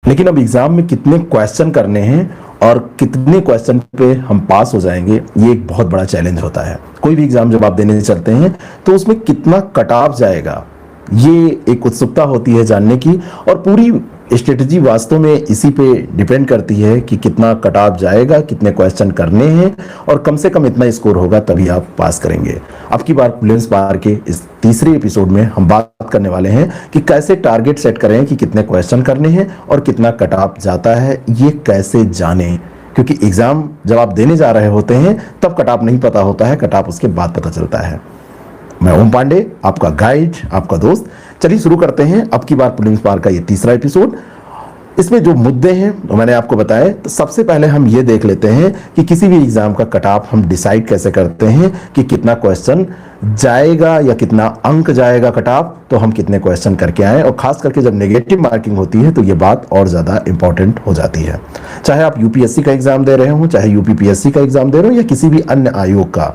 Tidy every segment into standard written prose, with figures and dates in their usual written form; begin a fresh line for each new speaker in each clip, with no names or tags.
लेकिन अब एग्जाम में कितने क्वेश्चन करने हैं और कितने क्वेश्चन पे हम पास हो जाएंगे, ये एक बहुत बड़ा चैलेंज होता है। कोई भी एग्जाम जब आप देने चलते हैं तो उसमें कितना कट ऑफ जाएगा, ये एक उत्सुकता होती है जानने की। और पूरी स्ट्रेटजी वास्तव में इसी पे डिपेंड करती है कि कितना कट ऑफ जाएगा, कितने क्वेश्चन करने हैं और कम से कम इतना स्कोर होगा तभी आप पास करेंगे। अब की बार प्रीलिम्स बार के इस तीसरे एपिसोड में हम बात करने वाले हैं कि कैसे टारगेट सेट करें कि कितने क्वेश्चन करने हैं और कितना कट ऑफ जाता है, ये कैसे जानें। क्योंकि एग्जाम जब आप देने जा रहे होते हैं तब कट ऑफ नहीं पता होता है, कट ऑफ उसके बाद पता चलता है। मैं ओम पांडे, आपका गाइड, आपका दोस्त। चलिए शुरू करते हैं अब की बार प्रीलिम्स बार का ये तीसरा एपिसोड। इसमें जो मुद्दे हैं तो मैंने आपको बताया। तो सबसे पहले हम ये देख लेते हैं कि किसी भी एग्जाम का कट ऑफ हम डिसाइड कैसे करते हैं कि कितना क्वेश्चन जाएगा या कितना अंक जाएगा कट ऑफ, तो हम कितने क्वेश्चन करके आए। और खास करके जब नेगेटिव मार्किंग होती है तो ये बात और ज्यादा इंपॉर्टेंट हो जाती है। चाहे आप यूपीएससी का एग्जाम दे रहे हो, चाहे यूपीपीएससी का एग्जाम दे रहे हो या किसी भी अन्य आयोग का,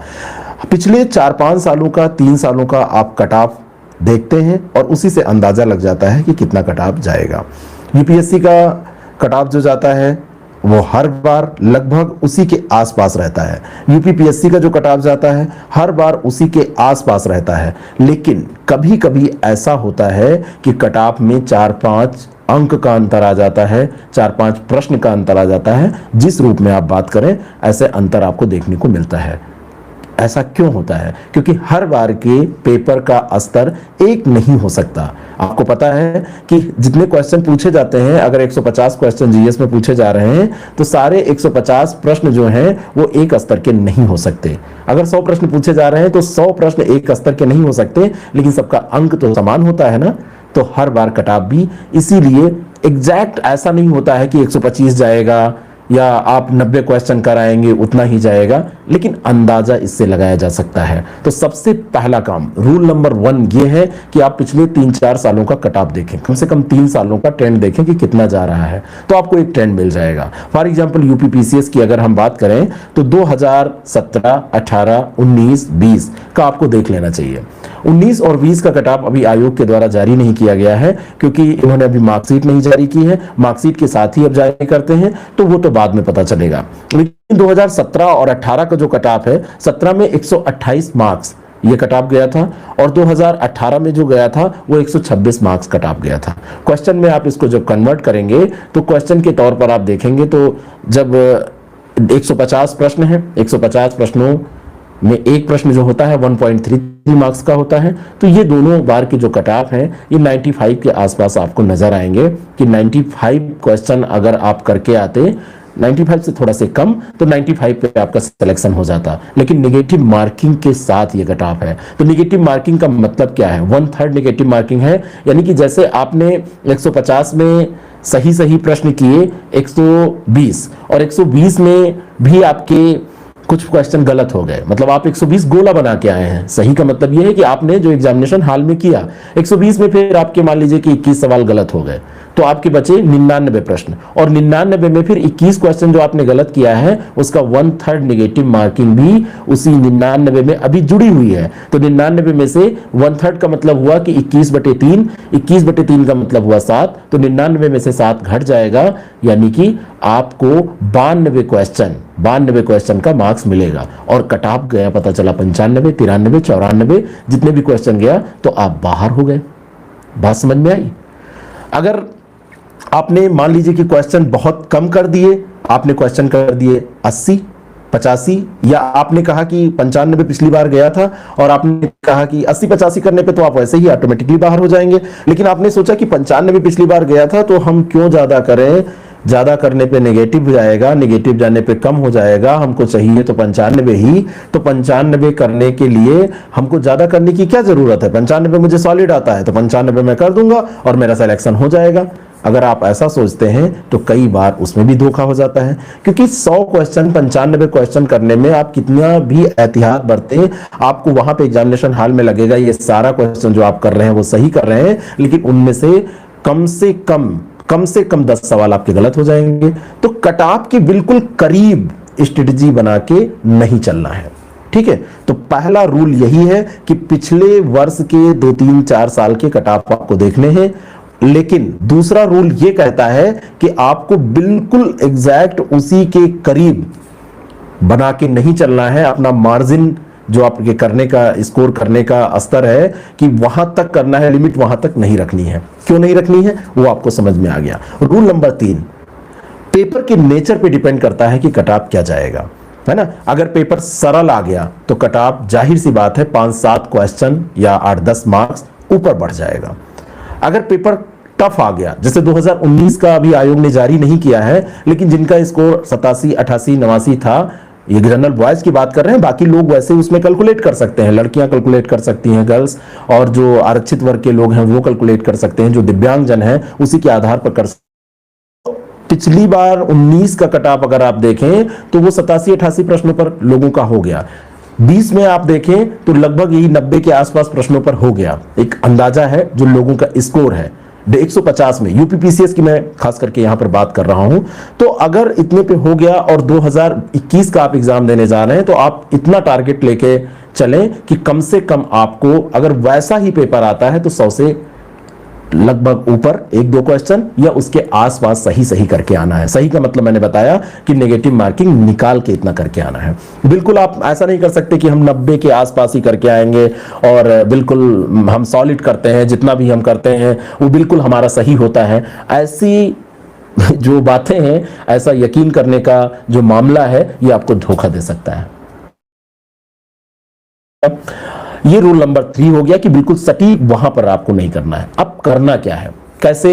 पिछले 4-5 सालों का, 3 सालों का आप कट ऑफ देखते हैं और उसी से अंदाजा लग जाता है कि कितना कट ऑफ जाएगा। यूपीएससी का कट ऑफ जो जाता है वो हर बार लगभग उसी के आसपास रहता है। यूपीपीएससी का जो कट ऑफ जाता है हर बार उसी के आसपास रहता है। लेकिन कभी कभी ऐसा होता है कि कट ऑफ में 4-5 अंक का अंतर आ जाता है, 4-5 प्रश्न का अंतर आ जाता है। जिस रूप में आप बात करें ऐसे अंतर आपको देखने को मिलता है। ऐसा क्यों होता है? क्योंकि हर बार के पेपर का स्तर एक नहीं हो सकता। आपको पता है कि जितने क्वेश्चन पूछे जाते हैं, अगर 150 क्वेश्चन जीएस में पूछे जा रहे हैं तो सारे 150 प्रश्न जो हैं वो एक स्तर के नहीं हो सकते। अगर 100 प्रश्न पूछे जा रहे हैं तो 100 प्रश्न एक स्तर के नहीं हो सकते, लेकिन सबका अंक तो समान होता है ना। तो हर बार कट ऑफ भी इसीलिए एग्जैक्ट ऐसा नहीं होता है कि 125 जाएगा या आप 90 क्वेश्चन कराएंगे उतना ही जाएगा, लेकिन अंदाजा इससे लगाया जा सकता है। तो सबसे पहला काम, रूल नंबर 1 ये है कि आप पिछले 3-4 सालों का कट ऑफ देखें, कम से कम 3 सालों का ट्रेंड देखें कि कितना जा रहा है, तो आपको एक ट्रेंड मिल जाएगा। फॉर एग्जांपल यूपीपीसीएस की अगर हम बात करें तो 2017, 18, 19, 20 का आपको देख लेना चाहिए। 19 और 20 का कट ऑफ अभी आयोग के द्वारा जारी नहीं किया गया है क्योंकि उन्होंने अभी मार्कशीट नहीं जारी की है। मार्कशीट के साथ ही अब जारी करते हैं तो वो तो बाद में पता चलेगा। लेकिन 2017 और 18 का जो कट ऑफ है, 17 में 128 मार्क्स ये कट ऑफ गया था और 2018 में जो गया था वो 126 मार्क्स कट ऑफ गया था। क्वेश्चन में आप इसको जब कन्वर्ट करेंगे तो क्वेश्चन के तौर पर आप देखेंगे तो जब 150 प्रश्न है, 150 प्रश्नों में एक प्रश्न जो होता है 1.33 मार्क्स का होता है, तो ये दोनों बार के जो कट ऑफ है ये 95 के आसपास आपको नजर आएंगे कि 95 क्वेश्चन अगर आप करके आते, 95 से थोड़ा से कम, तो 95 पे आपका सिलेक्शन हो जाता। लेकिन नेगेटिव मार्किंग के साथ ये कट ऑफ है। तो नेगेटिव मार्किंग का मतलब क्या है? 1/3 नेगेटिव मार्किंग है, यानी कि जैसे आपने 150 में सही प्रश्न किए 120 और 120 में भी आपके कुछ क्वेश्चन गलत हो गए, मतलब आप 120 गोला बना के आए हैं। सही का मतलब यह है कि आपने जो एग्जामिनेशन हाल में किया 120 में फिर आपके मान लीजिए कि 21 सवाल गलत हो गए, तो आपके बचे 99 प्रश्न और 99 में फिर 21 क्वेश्चन जो आपने गलत किया है उसका 1/3 नेगेटिव मार्किंग भी उसी 99 में अभी जुड़ी हुई है। तो 99 में से 1/3 का मतलब हुआ कि 21/3, 21/3 का मतलब हुआ 7, तो 99 में से 7 घट जाएगा, यानी कि आपको 92 क्वेश्चन का मार्क्स मिलेगा। और कट ऑफ गया पता चला 95, 93, 94, जितने भी क्वेश्चन गया तो आप बाहर हो गए। बात समझ में आई? अगर आपने मान लीजिए कि क्वेश्चन बहुत कम कर दिए, आपने क्वेश्चन कर दिए 80, 85, या आपने कहा कि 95 पिछली बार गया था और आपने कहा कि 80-85 करने पे तो आप वैसे ही ऑटोमेटिकली बाहर हो जाएंगे, लेकिन आपने सोचा कि 95 पिछली बार गया था तो हम क्यों ज्यादा करें, ज्यादा करने पे नेगेटिव जाएगा, नेगेटिव जाने पे कम हो जाएगा, हमको चाहिए तो 95 ही। तो 95 करने के लिए हमको ज्यादा करने की क्या जरूरत है? 95 मुझे सॉलिड आता है तो 95 मैं कर दूंगा और मेरा सिलेक्शन हो जाएगा। अगर आप ऐसा सोचते हैं तो कई बार उसमें भी धोखा हो जाता है, क्योंकि 100 क्वेश्चन 95 क्वेश्चन करने में आप कितना भी एहतियात बरतें, आपको वहां पे एग्जामिनेशन हॉल में लगेगा ये सारा क्वेश्चन जो आप कर रहे हैं वो सही कर रहे हैं, लेकिन उनमें से कम से कम 10 सवाल आपके गलत हो जाएंगे। तो कट ऑफ के बिल्कुल करीब स्ट्रेटजी बना के नहीं चलना है, ठीक है। तो पहला रूल यही है कि पिछले वर्ष के 2, 3, 4 साल के कट ऑफ आपको देखने हैं लेकिन दूसरा रूल यह कहता है कि आपको बिल्कुल एग्जैक्ट उसी के करीब बना के नहीं चलना है। अपना मार्जिन जो आपके करने का, स्कोर करने का स्तर है कि वहां तक करना है, लिमिट वहां तक नहीं रखनी है। क्यों नहीं रखनी है वो आपको समझ में आ गया। रूल नंबर 3, पेपर के नेचर पे डिपेंड करता है कि कट ऑफ क्या जाएगा, है ना। अगर पेपर सरल आ गया तो कट ऑफ जाहिर सी बात है 5-7 क्वेश्चन या 8-10 मार्क्स ऊपर बढ़ जाएगा। अगर पेपर टफ आ गया, जैसे 2019 का अभी आयोग ने जारी नहीं किया है, लेकिन जिनका स्कोर 87, 88, 89 था, ये जनरल बॉयज की बात कर रहे हैं, बाकी लोग वैसे उसमें कैलकुलेट कर सकते हैं, लड़कियां कैलकुलेट कर सकती हैं, गर्ल्स, और जो आरक्षित वर्ग के लोग हैं वो कैलकुलेट कर सकते हैं, जो दिव्यांगजन हैं उसी के आधार पर कर सकते हैं। पिछली बार 19 का कट ऑफ अगर आप देखें तो वो 87-88 प्रश्नों पर लोगों का हो गया। 20 में आप देखें तो लगभग यही 90 के आसपास प्रश्नों पर हो गया। एक अंदाजा है जो लोगों का स्कोर है 150 में, यूपीपीसीएस की मैं खास करके यहां पर बात कर रहा हूं। तो अगर इतने पे हो गया और 2021 का आप एग्जाम देने जा रहे हैं तो आप इतना टारगेट लेके चलें कि कम से कम आपको, अगर वैसा ही पेपर आता है तो 100 से लगभग ऊपर 1-2 क्वेश्चन या उसके आसपास सही सही करके आना है। सही का मतलब मैंने बताया कि नेगेटिव मार्किंग निकाल के इतना करके आना है। बिल्कुल आप ऐसा नहीं कर सकते कि हम 90 के आसपास ही करके आएंगे और बिल्कुल हम सॉलिड करते हैं, जितना भी हम करते हैं वो बिल्कुल हमारा सही होता है। ऐसी जो बातें हैं, ऐसा यकीन करने का जो मामला है, ये आपको धोखा दे सकता है। ये रूल नंबर 3 हो गया कि बिल्कुल सटीक वहां पर आपको नहीं करना है। अब करना क्या है, कैसे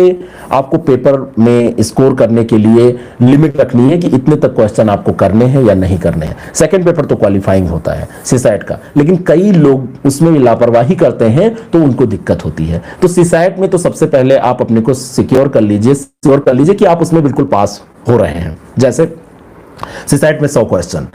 आपको पेपर में स्कोर करने के लिए लिमिट रखनी है कि इतने तक क्वेश्चन आपको करने हैं या नहीं करने हैं। सेकंड पेपर तो क्वालिफाइंग होता है सीसैट का, लेकिन कई लोग उसमें लापरवाही करते हैं तो उनको दिक्कत होती है। तो सीसैट में तो सबसे पहले आप अपने को सिक्योर कर लीजिए कि आप उसमें बिल्कुल पास हो रहे हैं। जैसे सीसैट में 100 क्वेश्चन,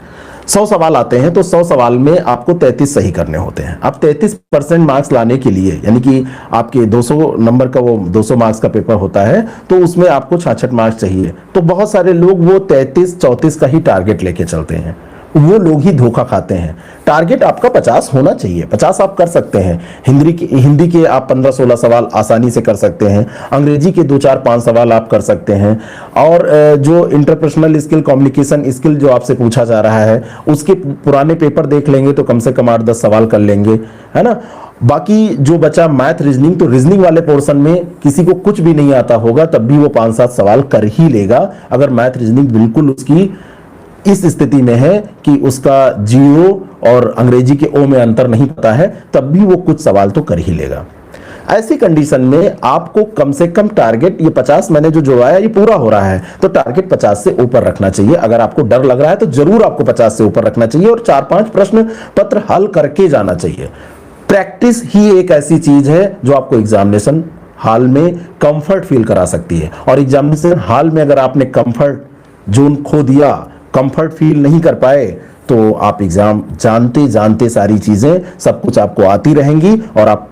100 सवाल आते हैं, तो 100 सवाल में आपको 33 सही करने होते हैं। अब 33% मार्क्स लाने के लिए, यानी कि आपके 200 नंबर का वो 200 मार्क्स का पेपर होता है, तो उसमें आपको 66 मार्क्स चाहिए। तो बहुत सारे लोग वो 33-34 का ही टारगेट लेके चलते हैं, वो लोग ही धोखा खाते हैं। टारगेट आपका 50 होना चाहिए, 50 आप कर सकते हैं। हिंदी के आप 15-16 सवाल आसानी से कर सकते हैं, अंग्रेजी के 2-4-5 सवाल आप कर सकते हैं, और जो इंटरपर्सनल स्किल, कम्युनिकेशन स्किल जो आपसे पूछा जा रहा है, उसके पुराने पेपर देख लेंगे तो कम से कम 8-10 सवाल कर लेंगे, है ना। बाकी जो बचा मैथ, रीजनिंग, तो रीजनिंग वाले पोर्शन में किसी को कुछ भी नहीं आता होगा तब भी वो 5-7 सवाल कर ही लेगा। अगर मैथ रीजनिंग बिल्कुल उसकी इस स्थिति में है कि उसका जीरो और अंग्रेजी के ओ में अंतर नहीं पता है, तब भी वो कुछ सवाल तो कर ही लेगा। ऐसी कंडीशन में आपको कम से कम टारगेट, ये 50 मैंने जो जोड़ाया ये पूरा हो रहा है, तो टारगेट 50 से ऊपर रखना चाहिए। अगर आपको डर लग रहा है तो जरूर आपको 50 से ऊपर रखना चाहिए और 4-5 प्रश्न पत्र हल करके जाना चाहिए। प्रैक्टिस ही एक ऐसी चीज है जो आपको एग्जामिनेशन हॉल में कंफर्ट फील करा सकती है। और एग्जामिनेशन हॉल में अगर आपने कंफर्ट जोन खो दिया, कंफर्ट फील नहीं कर पाए, तो आप एग्जाम जानते जानते सारी चीजें, सब कुछ आपको आती रहेंगी और आप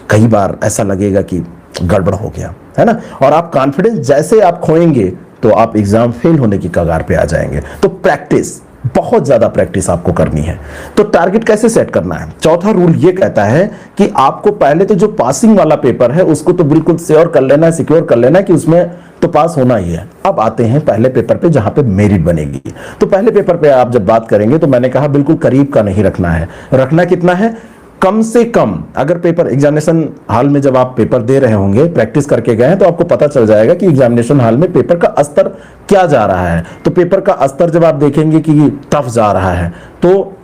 कई बार ऐसा लगेगा कि गड़बड़ हो गया, है ना। और आप कॉन्फिडेंस जैसे आप खोएंगे तो आप एग्जाम फेल होने की कगार पे आ जाएंगे। तो प्रैक्टिस, बहुत ज्यादा प्रैक्टिस आपको करनी है। तो टारगेट कैसे सेट करना है? चौथा रूल ये कहता है कि आपको पहले तो जो पासिंग वाला पेपर है उसको तो बिल्कुल श्योर कर लेना है, सिक्योर कर लेना है कि उसमें तो पास होना ही है। अब आते हैं पहले पेपर पे जहां पे मेरिट बनेगी। तो पहले पेपर पे आप जब बात करेंगे तो मैंने कहा बिल्कुल करीब का नहीं रखना है। रखना कितना है? कम से कम, अगर पेपर एग्जामिनेशन हॉल में जब आप पेपर दे रहे होंगे, प्रैक्टिस करके गए हैं, तो आपको पता चल जाएगा कि एग्जामिनेशन हॉल में पेपर का स्तर क्या जा रहा है। तो पेपर का स्तर जब आप देखेंगे कि टफ जा रहा है तो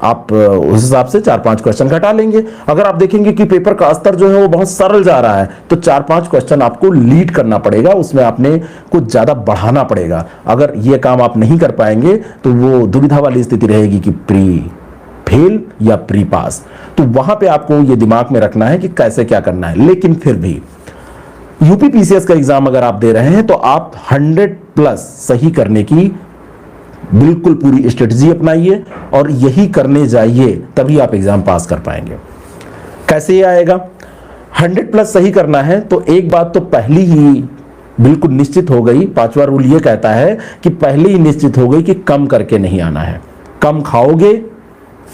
आप उस हिसाब से 4-5 क्वेश्चन घटा लेंगे। अगर आप देखेंगे कि पेपर का स्तर जो है वो बहुत सरल जा रहा है तो 4-5 क्वेश्चन आपको लीड करना पड़ेगा, उसमें आपने कुछ ज्यादा बढ़ाना पड़ेगा। अगर ये काम आप नहीं कर पाएंगे तो वो दुविधा वाली स्थिति रहेगी कि प्री फेल या प्री पास। तो वहां पे आपको ये दिमाग में रखना है कि कैसे क्या करना है। लेकिन फिर भी यूपीपीसीएस का एग्जाम अगर आप दे रहे हैं तो आप 100+ सही करने की बिल्कुल पूरी स्ट्रेटजी अपनाइए और यही करने जाइए, तभी आप एग्जाम पास कर पाएंगे। कैसे ये आएगा? 100+ सही करना है तो एक बात तो पहली ही बिल्कुल निश्चित हो गई। 5वां रूल ये कहता है कि पहले ही निश्चित हो गई कि कम करके नहीं आना है। कम खाओगे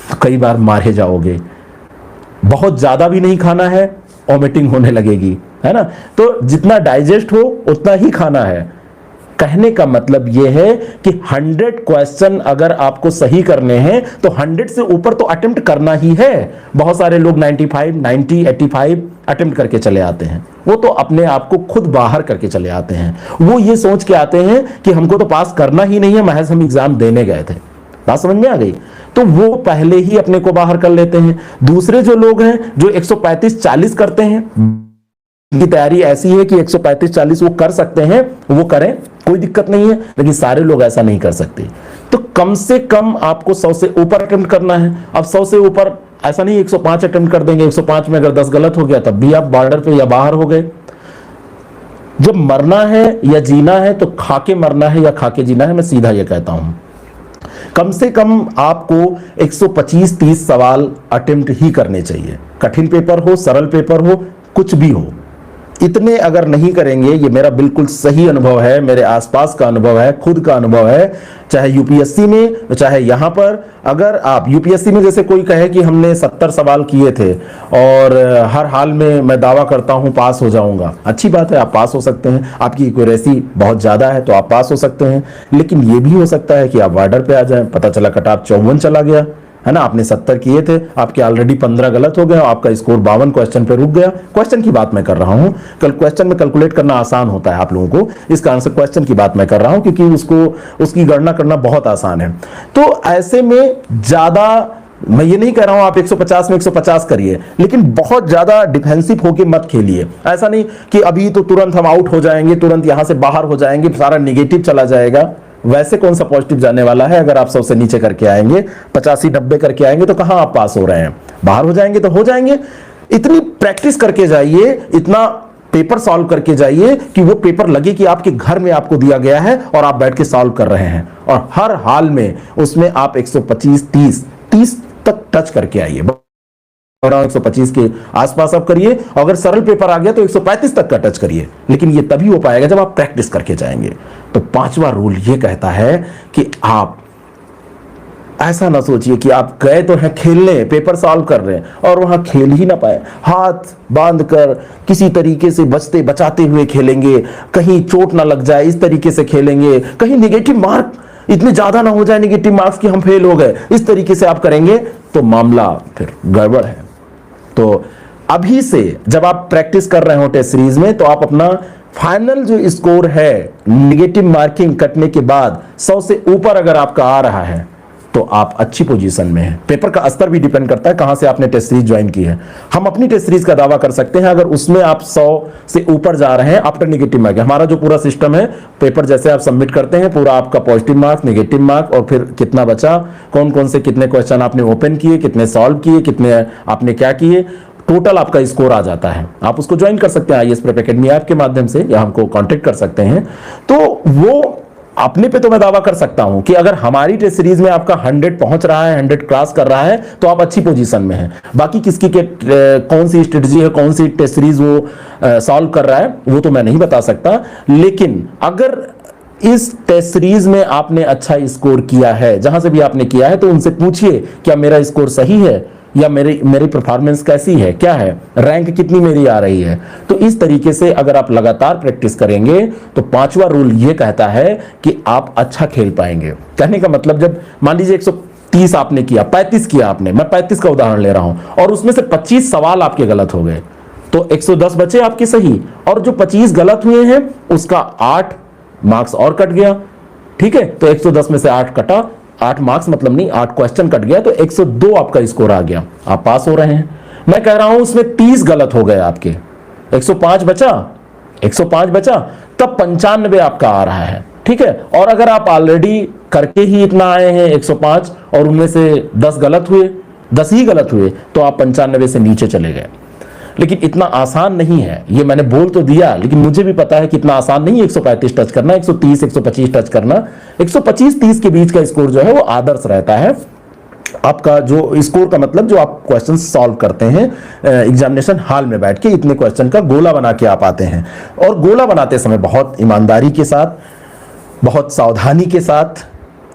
तो कई बार मारे जाओगे। बहुत ज्यादा भी नहीं खाना है, वॉमिटिंग होने लगेगी, है ना। तो जितना डाइजेस्ट हो उतना ही खाना है। कहने का मतलब यह है कि 100 क्वेश्चन अगर आपको सही करने हैं तो 100 से ऊपर तो अटेम्प्ट करना ही है। बहुत सारे लोग 95, 90, 85 अटेम्प्ट करके चले आते हैं। वो तो अपने आप को खुद बाहर करके चले आते हैं। वो ये सोच के आते हैं कि हमको तो पास करना ही नहीं है, महज हम एग्जाम देने गए थे। बात समझ में आ गई। तो वो पहले ही अपने को बाहर कर लेते हैं। दूसरे जो लोग हैं जो 135-40 करते हैं, की तैयारी ऐसी है कि 135-40 वो कर सकते हैं, वो करें, कोई दिक्कत नहीं है। लेकिन सारे लोग ऐसा नहीं कर सकते। तो कम से कम आपको 100 से ऊपर अटेम्प्ट करना है। अब 100 से ऊपर ऐसा नहीं 105 अटेम्प्ट कर देंगे, 105 में अगर 10 गलत हो गया तब भी आप बॉर्डर पे या बाहर हो गए। जब मरना है या जीना है तो खाके मरना है या खाके जीना है, मैं सीधा ये कहता हूं। कम से कम आपको 125-30 सवाल अटेम्प्ट ही करने चाहिए। कठिन पेपर हो, सरल पेपर हो, कुछ भी हो, इतने अगर नहीं करेंगे, ये मेरा बिल्कुल सही अनुभव है, मेरे आसपास का अनुभव है, खुद का अनुभव है, चाहे यूपीएससी में चाहे यहां पर। अगर आप यूपीएससी में जैसे कोई कहे कि हमने 70 सवाल किए थे और हर हाल में मैं दावा करता हूं पास हो जाऊंगा, अच्छी बात है, आप पास हो सकते हैं, आपकी एक्यूरेसी बहुत ज्यादा है तो आप पास हो सकते हैं। लेकिन यह भी हो सकता है कि आप बॉर्डर पे आ जाएं, पता चला कट ऑफ 54 चला गया, है ना। आपने 70 किए थे, आपके ऑलरेडी 15 गलत हो गए, आपका स्कोर 52 क्वेश्चन पे रुक गया। क्वेश्चन की बात मैं कर रहा हूं, कल क्वेश्चन में कैलकुलेट करना आसान होता है आप लोगों को, इस कारण से क्वेश्चन की बात मैं कर रहा हूं, क्योंकि उसकी गणना करना बहुत आसान है। तो ऐसे में ज्यादा, मैं ये नहीं कह रहा हूं आप 150 में 150 करिए, लेकिन बहुत ज्यादा डिफेंसिव होके मत खेलिए। ऐसा नहीं कि अभी तो तुरंत हम आउट हो जाएंगे, तुरंत यहां से बाहर हो जाएंगे, सारा निगेटिव चला जाएगा। वैसे कौन सा पॉजिटिव जाने वाला है। अगर आप 100 से नीचे करके आएंगे, 85-90 करके आएंगे तो कहां आप पास हो रहे हैं। बाहर हो जाएंगे तो हो जाएंगे। इतनी प्रैक्टिस करके जाइए, इतना पेपर सॉल्व करके जाइए कि वो पेपर लगे कि आपके घर में आपको दिया गया है और आप बैठ के सॉल्व कर रहे हैं, और हर हाल में उसमें आप 125-30 तक टच करके आइए। 125 के आसपास आप करिए। अगर सरल पेपर आ गया तो 135 तक का टच करिए, लेकिन ये तभी हो पाएगा जब आप प्रैक्टिस करके जाएंगे। तो 5वां रूल ये कहता है कि आप ऐसा ना सोचिए कि आप गए तो हैं खेलने, पेपर सॉल्व कर रहे हैं और वहां खेल ही ना पाए, हाथ बांध कर किसी तरीके से बचते बचाते हुए खेलेंगे, कहीं चोट ना लग जाए इस तरीके से खेलेंगे, कहीं निगेटिव मार्क इतने ज्यादा ना हो जाए निगेटिव मार्क्स कि हम फेल हो गए, इस तरीके से आप करेंगे तो मामला फिर गड़बड़ है। तो अभी से जब आप प्रैक्टिस कर रहे हो टेस्ट सीरीज में, तो आप अपना फाइनल जो स्कोर है नेगेटिव मार्किंग कटने के बाद 100 से ऊपर अगर आपका आ रहा है तो आप अच्छी पोजीशन में हैं। पेपर का स्तर भी डिपेंड करता है कहां से आपने टेस्ट सीरीज ज्वाइन की है। हम अपनी टेस्ट सीरीज का दावा कर सकते हैं अगर उसमें आप 100 से ऊपर जा रहे हैं आफ्टर नेगेटिव मार्क। हमारा जो पूरा सिस्टम है, पेपर जैसे आप सबमिट करते हैं, पूरा आपका पॉजिटिव मार्क, नेगेटिव मार्क और फिर कितना बचा, कौन कौन से कितने क्वेश्चन आपने ओपन किए, कितने सॉल्व किए, कितने आपने क्या किए, टोटल आपका स्कोर आ जाता है। आप उसको ज्वाइन कर सकते हैं आईएएस प्रेप एकेडमी ऐप के माध्यम से, या हमको कांटेक्ट कर सकते हैं। तो वो अपने पे तो मैं दावा कर सकता हूं कि अगर हमारी टेस्ट सीरीज में आपका 100 पहुंच रहा है, 100 क्रॉस कर रहा है, तो आप अच्छी पोजीशन में हैं। बाकी किसकी कौन सी स्ट्रेटजी है, कौन सी टेस्ट सीरीज वो सॉल्व कर रहा है, वो तो मैं नहीं बता सकता। लेकिन अगर इस टेस्ट सीरीज में आपने अच्छा स्कोर किया है, जहां से भी आपने किया है, तो उनसे पूछिए क्या मेरा स्कोर सही है या मेरी परफॉर्मेंस कैसी है, क्या है, रैंक कितनी मेरी आ रही है। तो इस तरीके से अगर आप लगातार प्रैक्टिस करेंगे तो 5वां रूल ये कहता है कि आप अच्छा खेल पाएंगे। कहने का मतलब, जब मान लीजिए 130 आपने किया, 35 किया आपने, मैं 35 का उदाहरण ले रहा हूं, और उसमें से 25 सवाल आपके गलत हो गए, तो 110 बचे आपके सही, और जो 25 गलत हुए हैं उसका 8 मार्क्स और कट गया। ठीक है, तो 110 में से 8 कटा, 8 मार्क्स मतलब नहीं, 8 क्वेश्चन कट गया, तो 102 आपका स्कोर आ गया, आप पास हो रहे हैं। मैं कह रहा हूं उसमें 30 गलत हो गए आपके, 105 बचा, 105 बचा, तब 95 आपका आ रहा है। ठीक है, और अगर आप ऑलरेडी करके ही इतना आए हैं 105 और उनमें से 10 गलत हुए, 10 ही गलत हुए, तो आप 95 से नीचे चले गए। लेकिन इतना आसान नहीं है, ये मैंने बोल तो दिया, लेकिन मुझे भी पता है कि इतना आसान नहीं है 135 टच करना, 130 125 टच करना। 125-30 के बीच का स्कोर जो है वो आदर्श रहता है आपका। जो स्कोर का मतलब जो आप क्वेश्चन सॉल्व करते हैं एग्जामिनेशन हॉल में बैठ के, इतने क्वेश्चन का गोला बना के आप आते हैं, और गोला बनाते समय बहुत ईमानदारी के साथ, बहुत सावधानी के साथ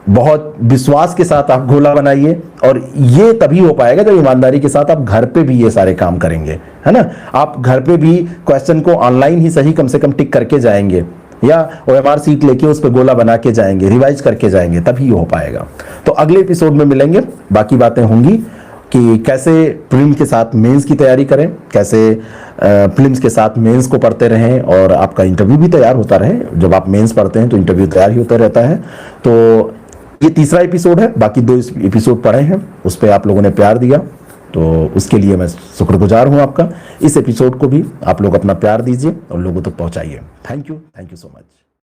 बहुत विश्वास के साथ आप गोला बनाइए, और ये तभी हो पाएगा जब ईमानदारी के साथ आप घर पे भी ये सारे काम करेंगे, है ना। आप घर पे भी क्वेश्चन को ऑनलाइन ही सही कम से कम टिक करके जाएंगे, या OMR सीट लेके उस पर गोला बना के जाएंगे, रिवाइज करके जाएंगे, तभी ये हो पाएगा। तो अगले एपिसोड में मिलेंगे, बाकी बातें होंगी कि कैसे प्रीलिम्स के साथ मेंस की तैयारी करें, कैसे प्रीलिम्स के साथ मेंस को पढ़ते रहें, और आपका इंटरव्यू भी तैयार होता रहे। जब आप मेंस पढ़ते हैं तो इंटरव्यू तैयार ही होता रहता है। तो ये तीसरा एपिसोड है, बाकी 2 एपिसोड पढ़े हैं, उस पर आप लोगों ने प्यार दिया, तो उसके लिए मैं शुक्रगुजार हूं आपका। इस एपिसोड को भी आप लोग अपना प्यार दीजिए और लोगों तक पहुंचाइए। Thank you so much.